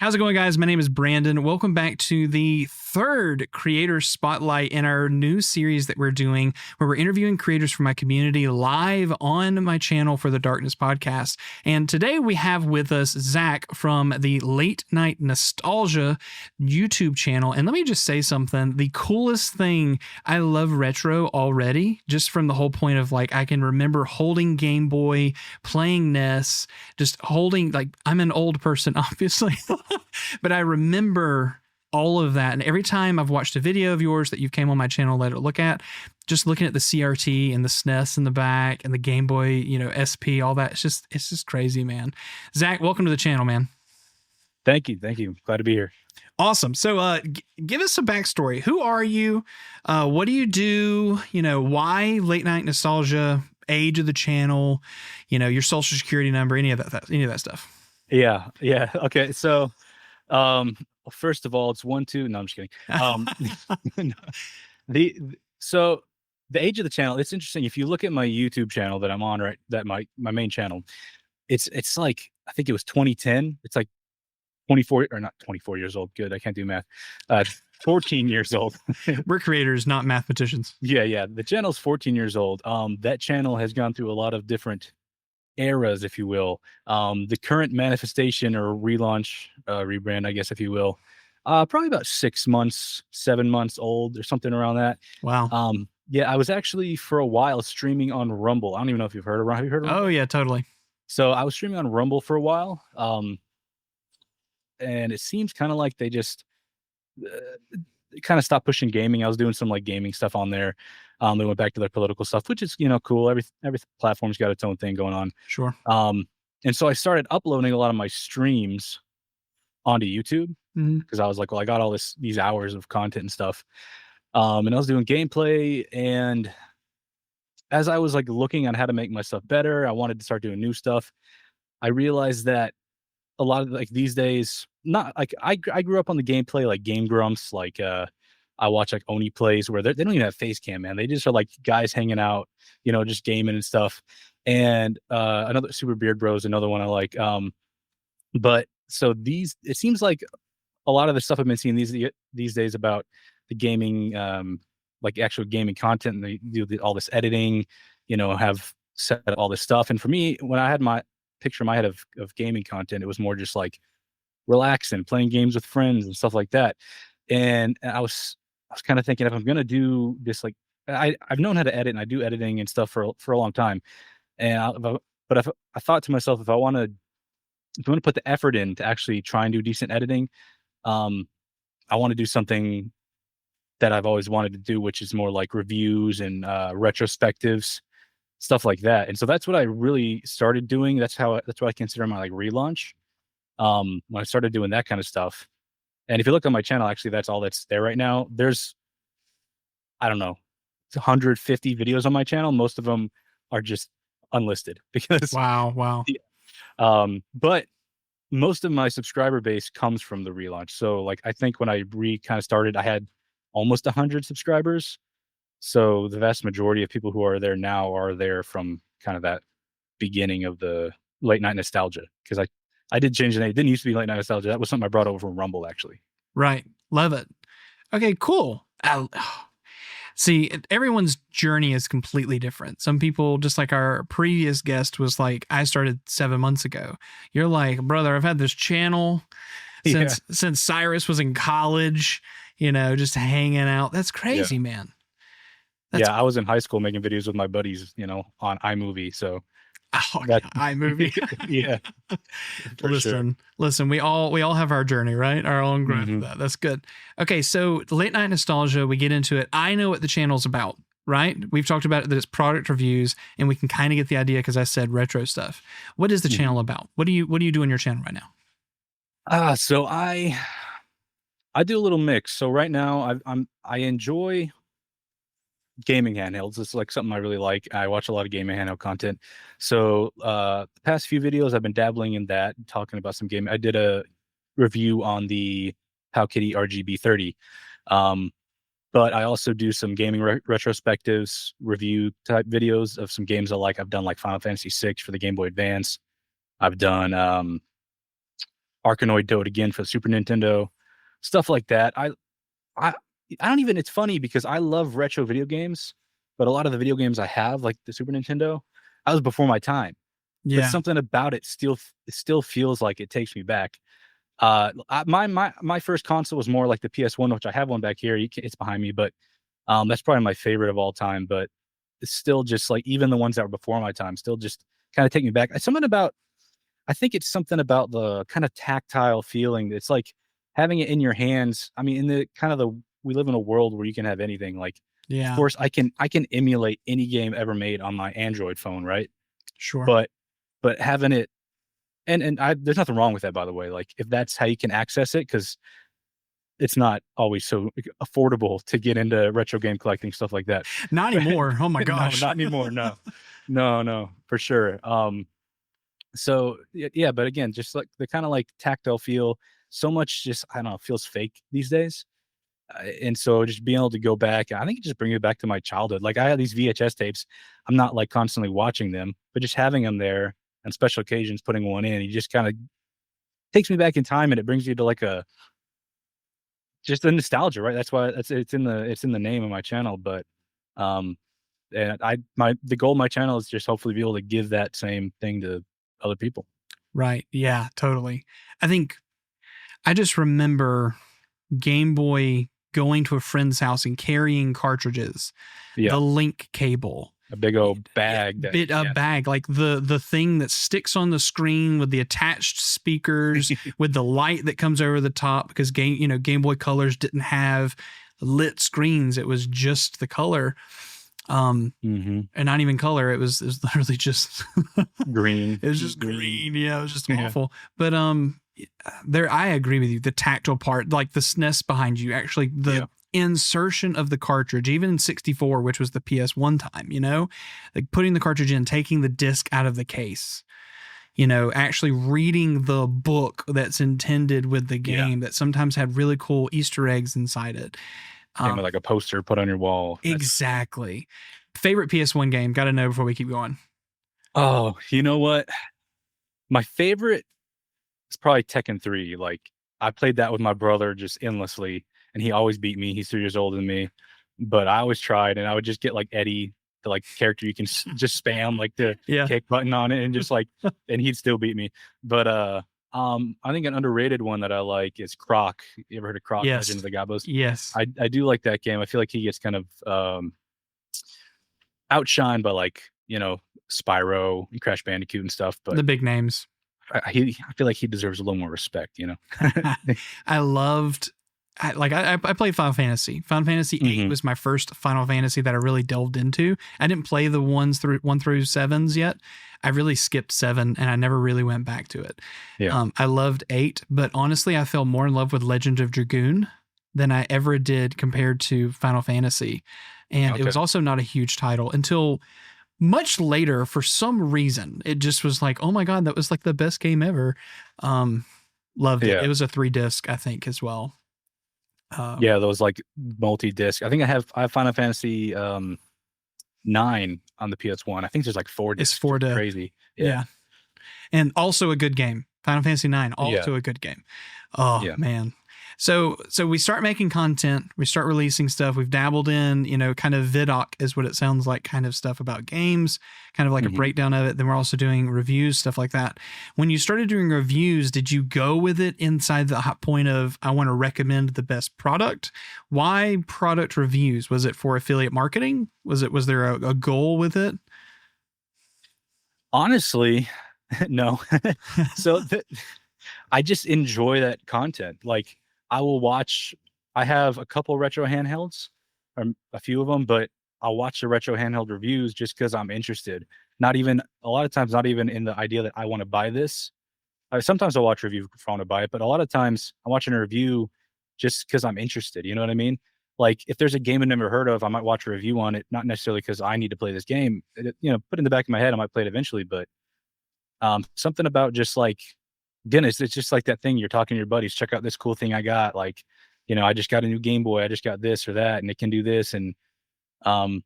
How's it going, guys? My name is Brandon. Welcome back to the third Creator Spotlight in our new series that we're doing, where we're interviewing creators from my community live on my channel for the Darkness podcast. And today we have with us Zach from the Late Night Nostalgia YouTube channel. And let me just say something. The coolest thing, I love retro already, just from the whole point of like, I can remember holding Game Boy, playing NES, just holding, like, I'm an old person, obviously. But I remember all of that. And every time I've watched a video of yours that you've came on my channel, let it look at, just looking at the CRT and the SNES in the back and the Game Boy, SP, all that. It's just crazy, man. Zach, welcome to the channel, man. Thank you. Thank you. Glad to be here. Awesome. So, give us a backstory. Who are you? What do you do? Why Late Night Nostalgia, age of the channel, your social security number, any of that stuff. Yeah. Okay. So, first of all, it's 1, 2. No, I'm just kidding. So the age of the channel, it's interesting. If you look at my YouTube channel that I'm on, right, that my main channel, it's like, I think it was 2010. It's like 24 or not 24 years old. Good. I can't do math. 14 years old. We're creators, not mathematicians. Yeah. The channel's 14 years old. That channel has gone through a lot of different eras, if you will. The current manifestation or relaunch, rebrand, I guess, if you will, probably about 6 months, 7 months old or something around that. Wow. Yeah, I was actually for a while streaming on Rumble. I don't even know if you've heard of Rumble. Have you heard of Rumble? Oh yeah, totally. So I was streaming on Rumble for a while. And it seems kind of like they just kind of stopped pushing gaming. I was doing some like gaming stuff on there. They went back to their political stuff, which is, cool. Every platform's got its own thing going on. Sure. And so I started uploading a lot of my streams onto YouTube because I was like, well, I got all these hours of content and stuff. And I was doing gameplay, and as I was like looking on how to make my stuff better, I wanted to start doing new stuff. I realized that a lot of like these days, not like I grew up on the gameplay, like Game Grumps, like I watch like Oni plays where they don't even have face cam, man. They just are like guys hanging out, just gaming and stuff. And another Super Beard Bros, another one I like. But so it seems like a lot of the stuff I've been seeing these days about the gaming, like actual gaming content, and they do all this editing, have set up all this stuff. And for me, when I had my picture in my head of gaming content, it was more just like relaxing, playing games with friends and stuff like that. And I was kind of thinking, if I'm going to do this, like I've known how to edit, and I do editing and stuff for a long time. And I thought to myself, if I want to put the effort in to actually try and do decent editing, I want to do something that I've always wanted to do, which is more like reviews and retrospectives, stuff like that. And so that's what I really started doing. That's what I consider my like relaunch. When I started doing that kind of stuff. And if you look on my channel, actually, that's all that's there right now. There's, I don't know, 150 videos on my channel. Most of them are just unlisted because wow. Yeah. But most of my subscriber base comes from the relaunch. So like, I think when I kind of started, I had almost 100 subscribers. So the vast majority of people who are there now are there from kind of that beginning of the Late Night Nostalgia. Because I did change the name. It didn't used to be Late Night Nostalgia. That was something I brought over from Rumble, actually. Right. Love it. Okay, cool. See, everyone's journey is completely different. Some people, just like our previous guest was like, I started 7 months ago. You're like, brother, I've had this channel since Cyrus was in college, just hanging out. That's crazy, man. I was in high school making videos with my buddies, on iMovie. So iMovie. Yeah. Listen, we all have our journey, right? Our own growth. That's good. Okay. So Late Night Nostalgia, we get into it. I know what the channel's about, right? We've talked about it, that it's product reviews, and we can kind of get the idea because I said retro stuff. What is the channel about? What do you do on your channel right now? So I do a little mix. So right now I enjoy gaming handhelds. It's like something I really like. I watch a lot of gaming handheld content. So the past few videos I've been dabbling in that, talking about some gaming. I did a review on the Powkitty RGB 30. But I also do some gaming retrospectives, review type videos of some games I like. I've done like Final Fantasy VI for the Game Boy Advance. I've done Arkanoid Dode again for the Super Nintendo, stuff like that. I I don't even. It's funny because I love retro video games, but a lot of the video games I have, like the Super Nintendo, I was before my time. But Yeah. something about it still feels like it takes me back. My first console was more like the PS1, which I have one back here. It's behind me, but that's probably my favorite of all time. But it's still just like even the ones that were before my time still just kind of take me back. Something about I think it's something about the kind of tactile feeling. It's like having it in your hands. I mean, in the kind of the we live in a world where you can have anything. Like, of Yeah. course, I can emulate any game ever made on my Android phone, right? Sure. But having it and there's nothing wrong with that, by the way. Like, if that's how you can access it, because it's not always so affordable to get into retro game collecting, stuff like that. Not anymore. Oh my No, gosh. not anymore. No, no, for sure. So yeah, but again, just like the kind of like tactile feel, so much just I don't know, feels fake these days. And so just being able to go back, I think it just brings me back to my childhood. Like I have these VHS tapes. I'm not like constantly watching them, but just having them there on special occasions, putting one in, it just kind of takes me back in time, and it brings you to like a just the nostalgia, right? That's why it's in the name of my channel. But um, and the goal of my channel is just hopefully be able to give that same thing to other people. Right. Yeah, totally. I think I just remember Game Boy going to a friend's house and carrying cartridges, Yeah, the link cable, a big old bag. bag, like the thing that sticks on the screen with the attached speakers, with the light that comes over the top, because Game Boy Colors didn't have lit screens. It was just the color. And not even color. It was literally just green. It was just green. Yeah, it was just awful. But there, I agree with you. The tactile part, like the SNES behind you, actually the insertion of the cartridge, even in 64, which was the PS1 time, like putting the cartridge in, taking the disc out of the case, actually reading the book that's intended with the game that sometimes had really cool Easter eggs inside it. Came with like a poster put on your wall. Exactly. Favorite PS1 game? Got to know before we keep going. Oh, you know what? My favorite is probably Tekken 3. Like I played that with my brother just endlessly, and he always beat me. He's 3 years older than me, but I always tried, and I would just get like Eddie, the like character you can just spam like the kick button on it, and just like, and he'd still beat me. But I think an underrated one that I like is Croc. You ever heard of Croc? Yes. Legend of the Gabos? Yes. I do like that game. I feel like he gets kind of outshined by like Spyro and Crash Bandicoot and stuff, but the big names. I feel like he deserves a little more respect. I loved. I played Final Fantasy. Final Fantasy VIII was my first Final Fantasy that I really delved into. I didn't play the 1 through 7s yet. I really skipped 7 and I never really went back to it. Yeah. I loved 8, but honestly, I fell more in love with Legend of Dragoon than I ever did compared to Final Fantasy. And it was also not a huge title until much later. For some reason, it just was like, oh my God, that was like the best game ever. Loved it. It was a 3-disc, I think, as well. Those like multi-disc. I think I have Final Fantasy 9 on the PS1. I think there's like 4 discs. It's 4 discs. Crazy. Yeah. And also a good game. Final Fantasy 9, also a good game. Oh man. So we start making content, we start releasing stuff. We've dabbled in, kind of vidoc is what it sounds like, kind of stuff about games, kind of like a breakdown of it. Then we're also doing reviews, stuff like that. When you started doing reviews, did you go with it inside the hot point of, I want to recommend the best product? Why product reviews? Was it for affiliate marketing? Was there a goal with it? Honestly, no. So I just enjoy that content. Like, I have a couple retro handhelds, or a few of them, but I'll watch the retro handheld reviews just because I'm interested. A lot of times, not even in the idea that I want to buy this. Sometimes I'll watch a review if I want to buy it, but a lot of times I'm watching a review just because I'm interested. You know what I mean? Like, if there's a game I've never heard of, I might watch a review on it, not necessarily because I need to play this game. Put in the back of my head, I might play it eventually, but something about just like, again, it's just like that thing you're talking to your buddies, check out this cool thing I got. Like, I just got a new Game Boy. I just got this or that, and it can do this. And I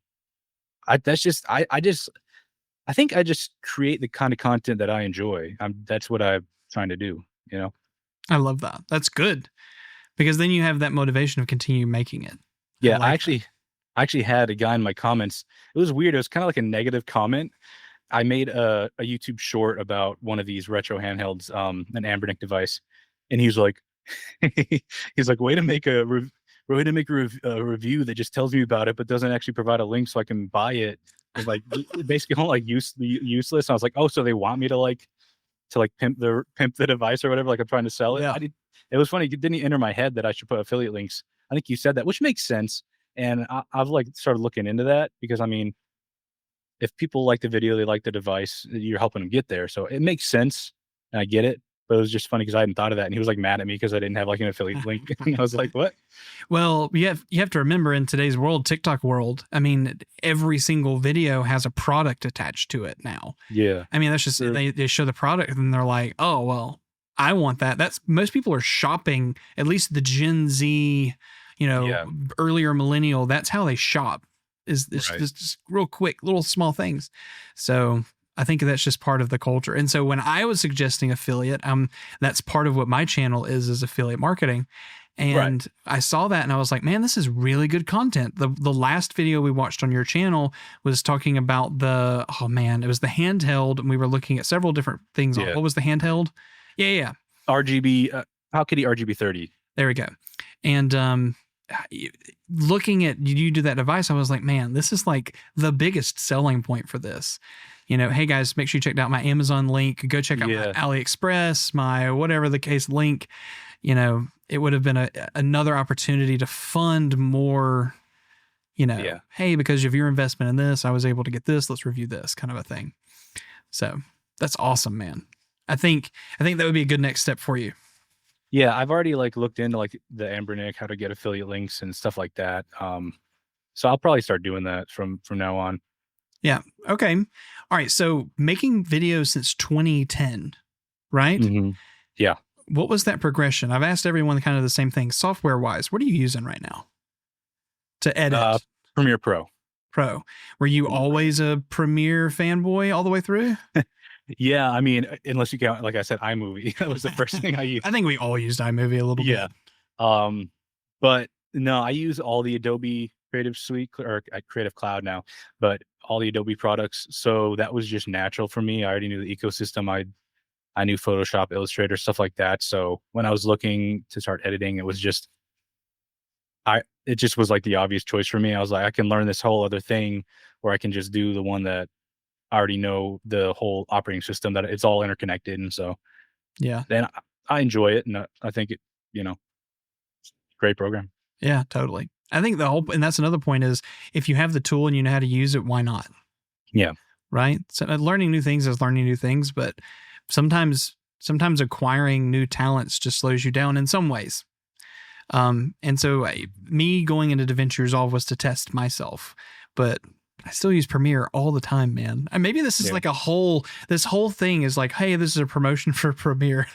think I just create the kind of content that I enjoy. That's what I'm trying to do. I love that. That's good because then you have that motivation of continue making it. I Yeah, like that. I actually had a guy in my comments. It was weird. It was kind of like a negative comment. I made a YouTube short about one of these retro handhelds, an Ambernic device, and he was like, he's like, way to make a review that just tells me about it, but doesn't actually provide a link so I can buy it. It's like basically all like useless. And I was like, oh, so they want me to like pimp the device or whatever. Like I'm trying to sell it. Yeah. I did. It was funny. It didn't enter my head that I should put affiliate links. I think you said that, which makes sense. And I've like started looking into that because I mean, if people like the video, they like the device, you're helping them get there. So it makes sense. And I get it. But it was just funny because I hadn't thought of that. And he was like mad at me because I didn't have like an affiliate link. And I was like, what? Well, you have to remember in today's world, TikTok world, I mean, every single video has a product attached to it now. Yeah. I mean, that's just they show the product and they're like, oh well, I want that. That's most people are shopping, at least the Gen Z, Yeah. earlier millennial, that's how they shop. Is this Right. just real quick, little small things. So I think that's just part of the culture. And so when I was suggesting affiliate, that's part of what my channel is affiliate marketing. And I saw that and I was like, man, this is really good content. The last video we watched on your channel was talking about it was the handheld, and we were looking at several different things. Yeah. What was the handheld? Yeah. RGB, how could he RGB 30? There we go. And looking at you do that device, I was like, man, this is like the biggest selling point for this. Hey guys, make sure you check out my Amazon link. Go check out my AliExpress, my whatever the case link. It would have been another opportunity to fund more, hey, because of your investment in this, I was able to get this. Let's review this kind of a thing. So that's awesome, man. I think that would be a good next step for you. Yeah, I've already like looked into like the Ambernic, how to get affiliate links and stuff like that. So I'll probably start doing that from now on. Yeah. Okay. All right. So making videos since 2010, right? Mm-hmm. Yeah. What was that progression? I've asked everyone kind of the same thing. Software wise, what are you using right now to edit? Premiere Pro. Were you always a Premiere fanboy all the way through? Yeah, I mean, unless you count, like I said, iMovie. That was the first thing I used. I think we all used iMovie a little bit. But no, I use all the Adobe Creative Suite or Creative Cloud now, but all the Adobe products. So that was just natural for me. I already knew the ecosystem. I knew Photoshop, Illustrator, stuff like that. So when I was looking to start editing, it just was like the obvious choice for me. I was like, I can learn this whole other thing, or I can just do the one that I already know the whole operating system, that it's all interconnected. And so, yeah, then I enjoy it. And I think it, great program. Yeah, totally. I think and that's another point is if you have the tool and you know how to use it, why not? Yeah. Right. So learning new things is learning new things, but sometimes acquiring new talents just slows you down in some ways. And so me going into DaVinci Resolve was to test myself, but I still use Premiere all the time, man. And maybe this is like this whole thing is like, hey, this is a promotion for Premiere.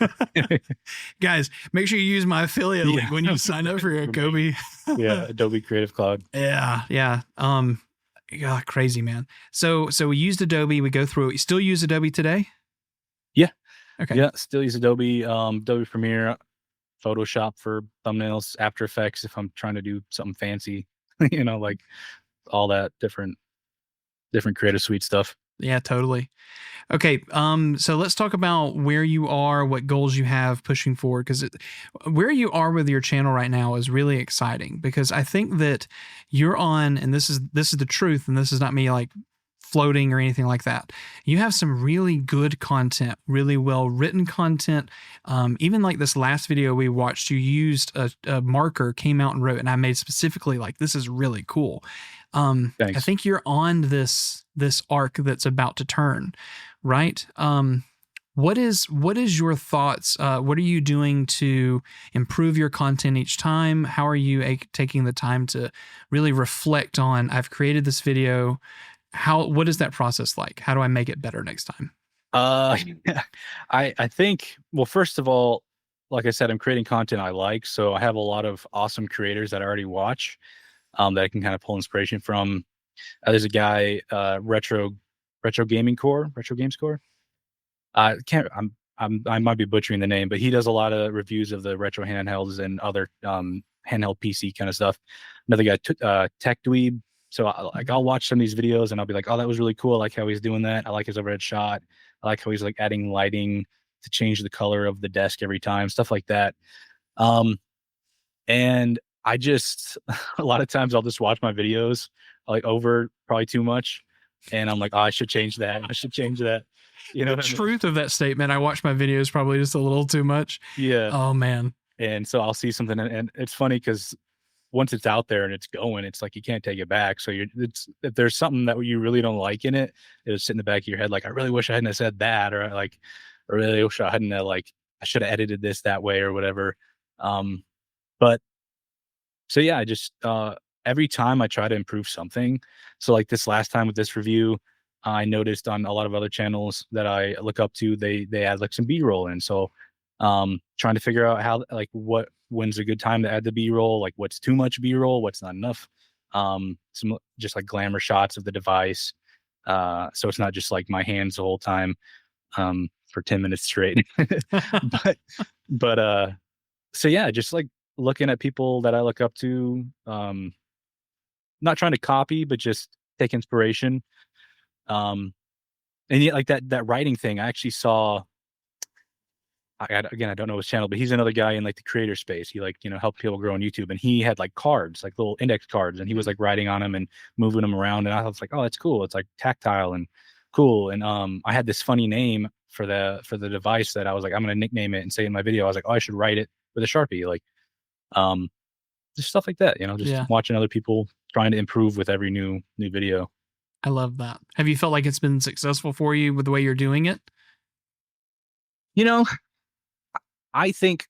Guys, make sure you use my affiliate link when you sign up for your Adobe. Adobe Creative Cloud. Yeah. Yeah, crazy, man. So we used Adobe. We go through it. You still use Adobe today? Yeah. Okay. Yeah, still use Adobe, Adobe Premiere, Photoshop for thumbnails, After Effects if I'm trying to do something fancy, like all that different Creative Suite stuff. Yeah, totally. Okay, so let's talk about where you are, what goals you have pushing forward, because where you are with your channel right now is really exciting, because I think that you're on, and this is the truth, and this is not me like floating or anything like that. You have some really good content, really well written content. Even like this last video we watched, you used a marker, came out and wrote, and I made specifically like, this is really cool. Thanks. I think you're on this arc that's about to turn, right? What is your thoughts? What are you doing to improve your content each time? How are you taking the time to really reflect on, I've created this video. What is that process like? How do I make it better next time? I think, well, first of all, like I said, I'm creating content I like. So I have a lot of awesome creators that I already watch, that I can kind of pull inspiration from. There's a guy, Retro Games Core. I I might be butchering the name, but he does a lot of reviews of the retro handhelds and other handheld PC kind of stuff. Another guy, Tech Dweeb. So I'll watch some of these videos and I'll be like, oh, that was really cool. I like how he's doing that. I like his overhead shot. I like how he's like adding lighting to change the color of the desk every time, stuff like that. And I just a lot of times I'll just watch my videos like over probably too much, and I'm like, oh, I should change that. I should change that. You know, the truth of that statement. I watch my videos probably just a little too much. Yeah. Oh man. And so I'll see something, and it's funny because once it's out there and it's going, it's like you can't take it back. So if there's something that you really don't like in it, it'll sit in the back of your head. Like, I really wish I hadn't have said that, or I really wish I hadn't have, like, I should have edited this that way or whatever. But so yeah, I just every time I try to improve something. So like this last time with this review, I noticed on a lot of other channels that I look up to, they add like some B-roll in. So trying to figure out how, like, when's a good time to add the B-roll, like what's too much B-roll, what's not enough. Some just like glamour shots of the device. So it's not just like my hands the whole time for 10 minutes straight. but so yeah, just like looking at people that I look up to, not trying to copy, but just take inspiration. And yet, like that writing thing, I actually saw. Again, I don't know his channel, but he's another guy in like the creator space. He helped people grow on YouTube, and he had like cards, like little index cards, and he was like writing on them and moving them around. And I was like, oh, that's cool. It's like tactile and cool. And I had this funny name for the device that I was like, I'm gonna nickname it and say in my video. I was like, oh, I should write it with a Sharpie, like just stuff like that. Just watching other people trying to improve with every new video. I love that. Have you felt like it's been successful for you with the way you're doing it? I think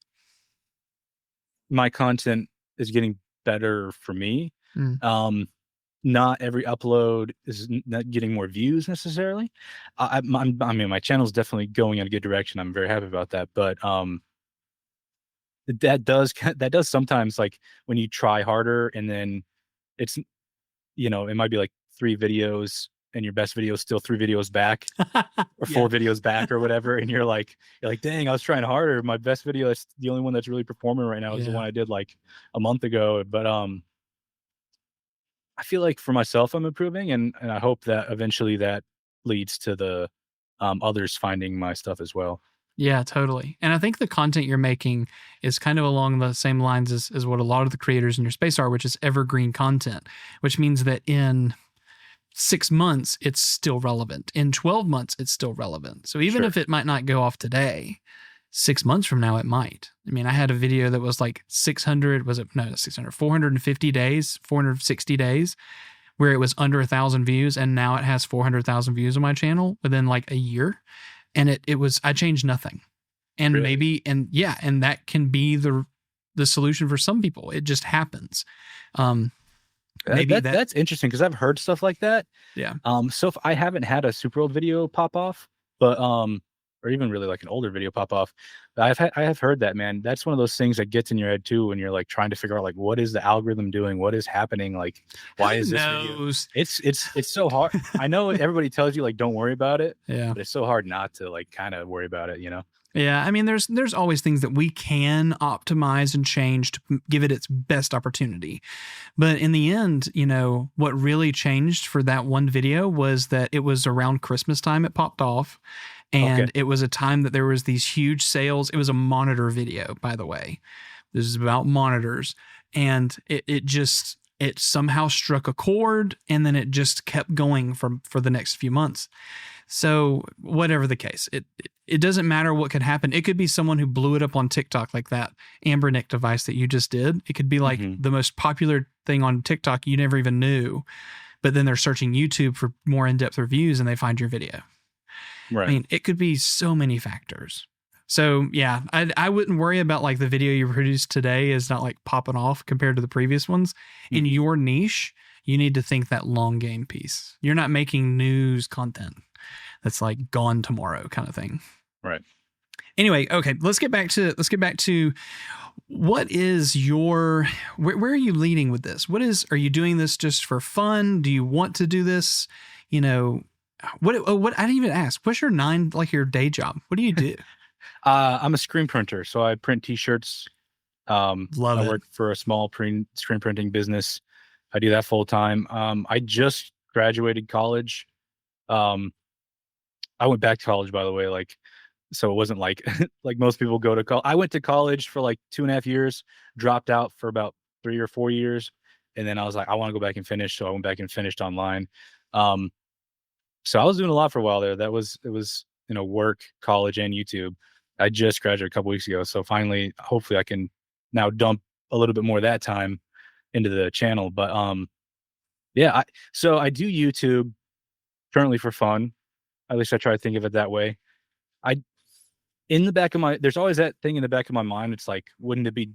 my content is getting better for me. Not every upload is not getting more views necessarily. I mean, my channel is definitely going in a good direction. I'm very happy about that. But that does sometimes, like when you try harder and then it's, it might be like 3 videos and your best video is still 3 videos back or 4 videos back or whatever. And you're like, dang, I was trying harder. My best video is the only one that's really performing right now is the one I did like a month ago. But I feel like for myself, I'm improving, and I hope that eventually that leads to the others finding my stuff as well. Yeah, totally. And I think the content you're making is kind of along the same lines as what a lot of the creators in your space are, which is evergreen content, which means that in 6 months, it's still relevant. In 12 months, it's still relevant. So even if it might not go off today, 6 months from now, it might. I mean, I had a video that was like 450 days, 460 days, where it was under 1,000 views. And now it has 400,000 views on my channel within like a year. And it was, I changed nothing. And maybe, and that can be the solution for some people. It just happens. Maybe that's interesting because I've heard stuff like that. Yeah. So if I haven't had a super old video pop off, but or even really like an older video pop off, I have heard that, man. That's one of those things that gets in your head too when you're like trying to figure out like what is the algorithm doing, what is happening, like why is this video? It's so hard. I know everybody tells you like don't worry about it, but it's so hard not to like kind of worry about it, Yeah, I mean, there's always things that we can optimize and change to give it its best opportunity. But in the end, what really changed for that one video was that it was around Christmas time it popped off. And it was a time that there was these huge sales. It was a monitor video, by the way. This is about monitors. And it somehow struck a chord, and then it just kept going for the next few months. So whatever the case, it doesn't matter what could happen. It could be someone who blew it up on TikTok, like that Ambernick device that you just did. It could be like the most popular thing on TikTok you never even knew, but then they're searching YouTube for more in-depth reviews and they find your video. Right. I mean, it could be so many factors. So yeah, I wouldn't worry about like the video you produced today is not like popping off compared to the previous ones. In your niche, you need to think that long game piece. You're not making news content that's like gone tomorrow kind of thing. Right. Anyway, okay, let's get back to what is your, where are you leading with this? Are you doing this just for fun? Do you want to do this? What I didn't even ask. What's your your day job? What do you do? I'm a screen printer, so I print T-shirts. Love I it. work for a small screen printing business. I do that full time. I just graduated college. Um, I went back to college, by the way, like, so it wasn't like like most people go to college. I went to college for like 2.5 years, dropped out for about 3 or 4 years, and then I was like, I want to go back and finish. So I went back and finished online. Um, so I was doing a lot for a while there. It was work, college, and YouTube. I just graduated a couple weeks ago, so finally, hopefully, I can now dump a little bit more of that time into the channel. But yeah, so I do YouTube currently for fun. At least I try to think of it that way. I in the back of my there's always that thing in the back of my mind. It's like, wouldn't it be,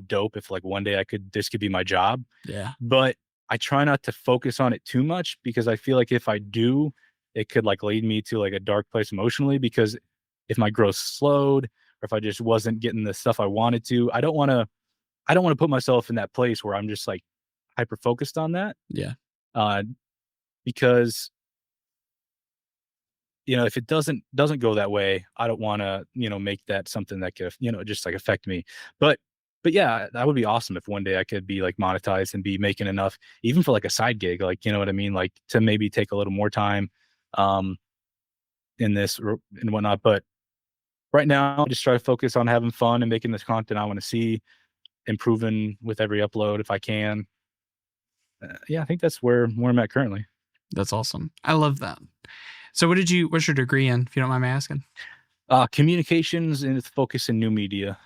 dope if like one day this could be my job? Yeah. But I try not to focus on it too much because I feel like if I do, it could like lead me to like a dark place emotionally because if my growth slowed or if I just wasn't getting the stuff I wanted to, I don't want to put myself in that place where I'm just like hyper focused on that. Yeah. Uh because if it doesn't go that way, I don't want to, make that something that could, just like affect me. But but yeah, that would be awesome if one day I could be like monetized and be making enough, even for like a side gig, like you know what I mean, like to maybe take a little more time, um, in this and whatnot. But right now, I just try to focus on having fun and making this content I want to see, improving with every upload if I can. Yeah, I think that's where I'm at currently. That's awesome. I love that. So what's your degree in, if you don't mind me asking? Communications and its focus in new media.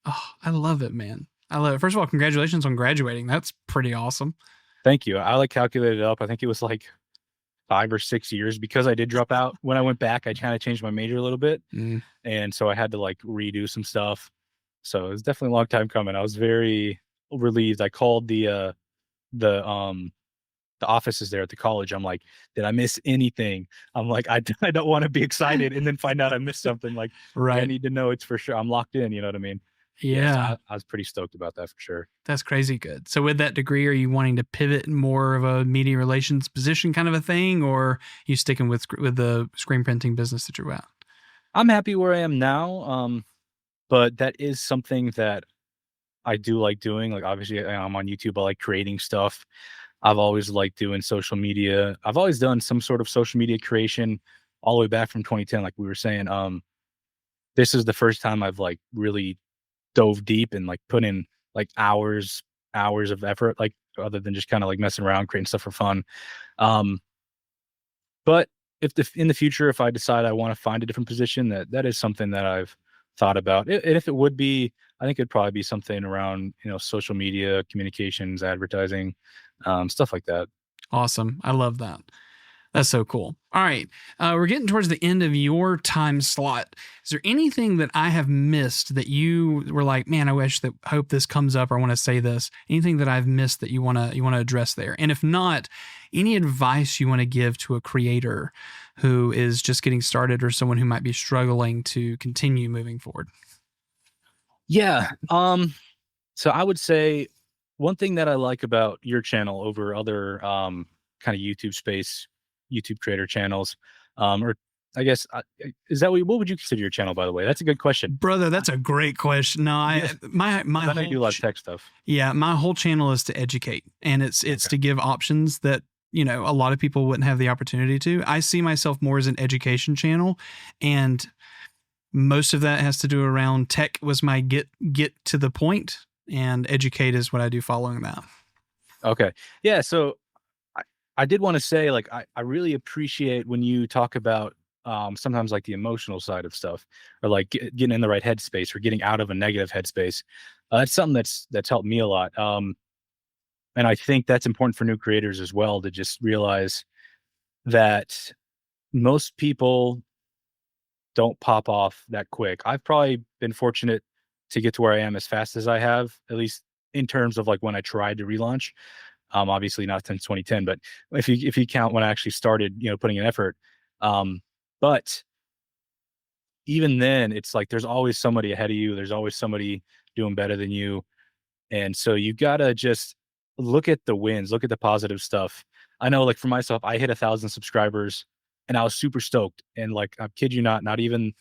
Oh, I love it, man. I love it. First of all, congratulations on graduating. That's pretty awesome. Thank you. I like calculated it up. I think it was like 5 or 6 years because I did drop out. When I went back, I kind of changed my major a little bit. Mm. And so I had to like redo some stuff. So it was definitely a long time coming. I was very relieved. I called the the offices there at the college. I'm like, did I miss anything? I'm like, I don't want to be excited and then find out I missed something. Like I Right. need to know it's for sure. I'm locked in, you know what I mean? Yeah, so Yeah. I was pretty stoked about that for sure. That's crazy good. So with that degree, are you wanting to pivot more of a media relations position kind of a thing, or you sticking with the screen printing business that you're at? I'm happy where I am now. But that is something that I do like doing. Like obviously I'm on YouTube. I like creating stuff. I've always liked doing social media. I've always done some sort of social media creation all the way back from 2010, like we were saying. This is the first time I've like really dove deep and like put in like hours of effort, like other than just kind of like messing around, creating stuff for fun. Um, but in the future, if I decide I want to find a different position, that is something that I've thought about. And if it would be, I think it'd probably be something around, social media, communications, advertising, stuff like that. Awesome. I love that. That's so cool. All right. We're getting towards the end of your time slot. Is there anything that I have missed that you were like, man, I hope this comes up or I want to say this? Anything that I've missed that you want to address there? And if not, any advice you want to give to a creator who is just getting started or someone who might be struggling to continue moving forward? Yeah. So I would say one thing that I like about your channel over other kind of YouTube creator channels, or I guess is that what would you consider your channel, by the way? That's a good question. Brother, that's a great question. No, Yeah. my I know you whole do a lot of tech stuff. yeah, my whole channel is to educate, and it's Okay. to give options that a lot of people wouldn't have the opportunity to. I see myself more as an education channel, and most of that has to do around tech was my get to the point, and educate is what I do following that. Okay. Yeah. So I did want to say, like, I really appreciate when you talk about sometimes like the emotional side of stuff or like getting in the right headspace or getting out of a negative headspace. That's something that's helped me a lot. And I think that's important for new creators as well to just realize that most people don't pop off that quick. I've probably been fortunate to get to where I am as fast as I have, at least in terms of like when I tried to relaunch. Obviously not since 2010, but if you count when I actually started, putting in effort. But even then, it's like there's always somebody ahead of you. There's always somebody doing better than you, and so you gotta just look at the wins, look at the positive stuff. I know, like for myself, I hit 1,000 subscribers, and I was super stoked. And like I kid you not, not even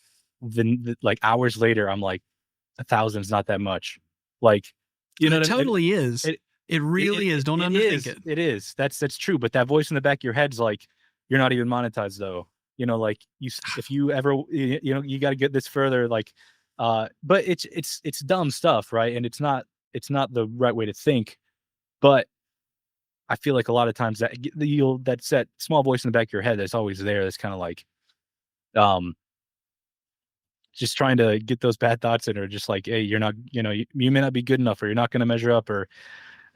like hours later, I'm like, 1,000 is not that much. Like, you know It what I mean? totally is. It really is. Don't underthink it. It is. That's true. But that voice in the back of your head's like, you're not even monetized though. You know, like if you ever, you know, you got to get this further. Like, but it's dumb stuff, right? And it's not the right way to think. But I feel like a lot of times that's that small voice in the back of your head that's always there. That's kind of like, just trying to get those bad thoughts in, or just like, hey, you're not, you know, you may not be good enough, or you're not going to measure up, or.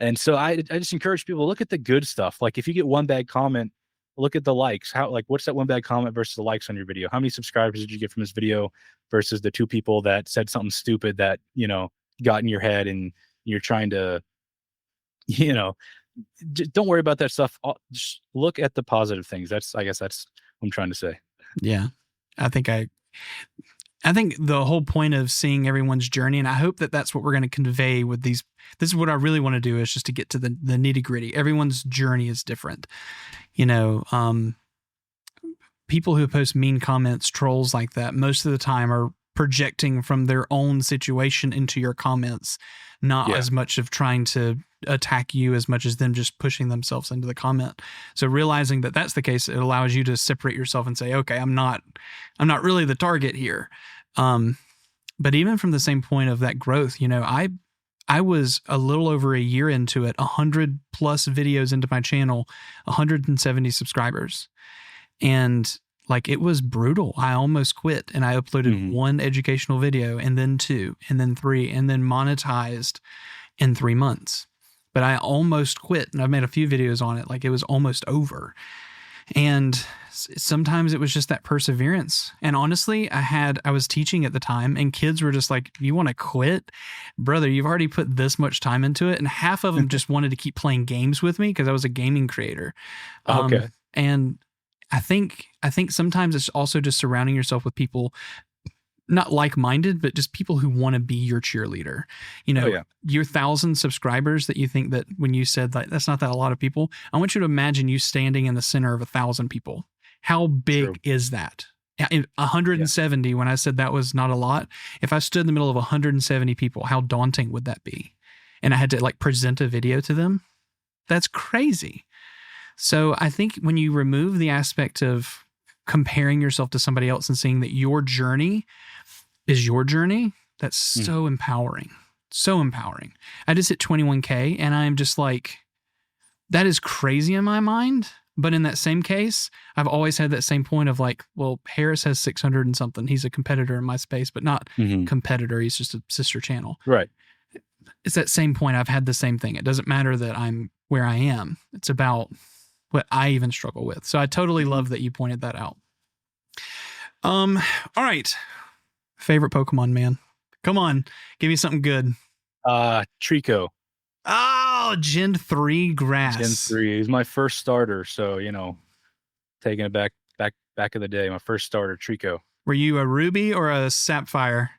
And so I just encourage people to look at the good stuff. Like if you get one bad comment, look at the likes. What's that one bad comment versus the likes on your video? How many subscribers did you get from this video versus the 2 people that said something stupid that, you know, got in your head, and you're trying to, you know, don't worry about that stuff. Just look at the positive things. I guess that's what I'm trying to say. Yeah. I think the whole point of seeing everyone's journey, and I hope that that's what we're going to convey with these. This is what I really want to do, is just to get to the nitty gritty. Everyone's journey is different. You know, people who post mean comments, trolls like that, most of the time are projecting from their own situation into your comments, not as much of trying to attack you as much as them just pushing themselves into the comment. So realizing that that's the case, it allows you to separate yourself and say, okay, I'm not really the target here. But even from the same point of that growth, you know, I was a little over a year into it, 100 plus videos into my channel, 170 subscribers. And like, it was brutal. I almost quit, and I uploaded 1 educational video, and then 2, and then 3, and then monetized in 3 months. But I almost quit, and I've made a few videos on it. Like, it was almost over. And sometimes it was just that perseverance. And honestly, I was teaching at the time, and kids were just like, you want to quit? Brother, you've already put this much time into it. And half of them just wanted to keep playing games with me because I was a gaming creator. Okay. And I think sometimes it's also just surrounding yourself with people not like-minded, but just people who want to be your cheerleader. You know, your 1,000 subscribers that you think that when you said that that's not that a lot of people, I want you to imagine you standing in the center of 1,000 people. How big is that? 170, when I said that was not a lot, if I stood in the middle of 170 people, how daunting would that be? And I had to like present a video to them. That's crazy. So I think when you remove the aspect of comparing yourself to somebody else and seeing that your journey is your journey, that's so empowering. So empowering. I just hit 21K, and I'm just like, that is crazy in my mind. But in that same case, I've always had that same point of like, well, Harris has 600 and something. He's a competitor in my space, but not competitor. He's just a sister channel. Right. It's that same point. I've had the same thing. It doesn't matter that I'm where I am. It's about what I even struggle with. So I totally love that you pointed that out. All right. Favorite Pokemon, man. Come on. Give me something good. Trico. Oh, Gen 3 grass. Gen 3. He's my first starter. So, you know, taking it back in the day, my first starter, Trico. Were you a Ruby or a Sapphire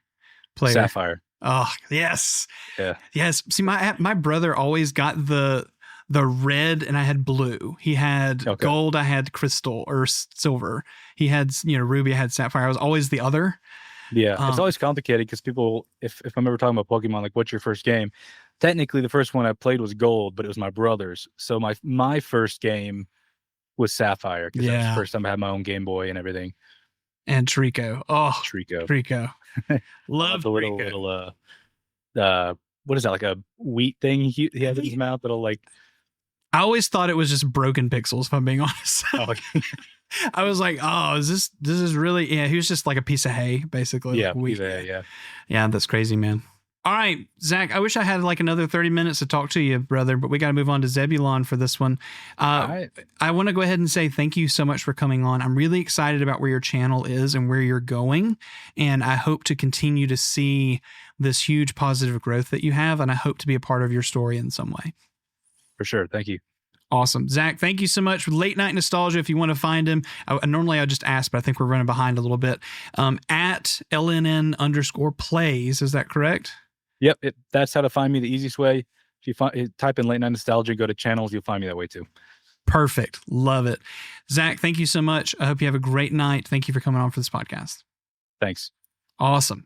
player? Sapphire. Oh, yes. Yeah. Yes. See, my brother always got the red, and I had blue. He had gold, I had crystal or silver. He had, Ruby, I had sapphire. I was always the other. Yeah. It's always complicated because people, if I'm ever talking about Pokemon, like, what's your first game? Technically, the first one I played was gold, but it was my brother's. So my first game was Sapphire, because that's the first time I had my own Game Boy and everything. And Trico. Oh, Trico. Love the little what is that, like a wheat thing he has in his mouth that'll like. I always thought it was just broken pixels, if I'm being honest. I was like, oh, this is really, he was just like a piece of hay, basically. Yeah, like piece of hay, yeah. Yeah, that's crazy, man. All right, Zach, I wish I had like another 30 minutes to talk to you, brother, but we got to move on to Zebulon for this one. All right. I want to go ahead and say thank you so much for coming on. I'm really excited about where your channel is and where you're going, and I hope to continue to see this huge positive growth that you have, and I hope to be a part of your story in some way. For sure. Thank you. Awesome. Zach, thank you so much. Late Night Nostalgia, if you want to find him. Normally I just ask, but I think we're running behind a little bit. At LNN_plays, is that correct? Yep. That's how to find me the easiest way. If you type in Late Night Nostalgia, go to channels, you'll find me that way too. Perfect. Love it. Zach, thank you so much. I hope you have a great night. Thank you for coming on for this podcast. Thanks. Awesome.